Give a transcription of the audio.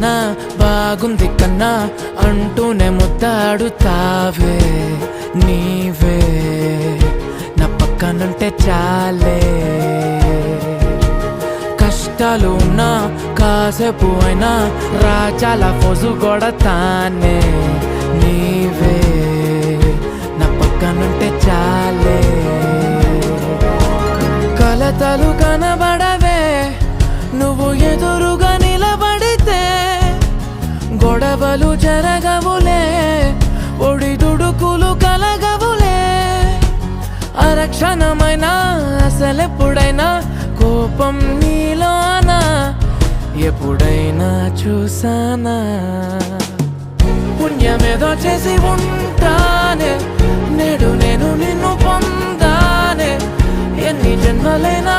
కన్నా బాగుంది కన్నా అంటూనే ముద్దాడుతావే నీవే నా పక్కనుంటే చాలే కష్టాలు ఉన్నా కాసేపు అయినా రాజాల ఫోజు కొడతానే నీవే నా పక్కనుంటే చాలే కలతలు కనబడవే నువ్వు ఎదురుగా నిలబడితే గొడవలు జరగవులే ఒడిదుడుకులు కలగవులే అరక్షణమైనా అసలెప్పుడైనా కోపం నీలోనా ఎప్పుడైనా చూసానా పుణ్యమేదో చేసి ఉంటానే నేడు నేను నిన్ను పొందానే ఎన్ని జన్మలైనా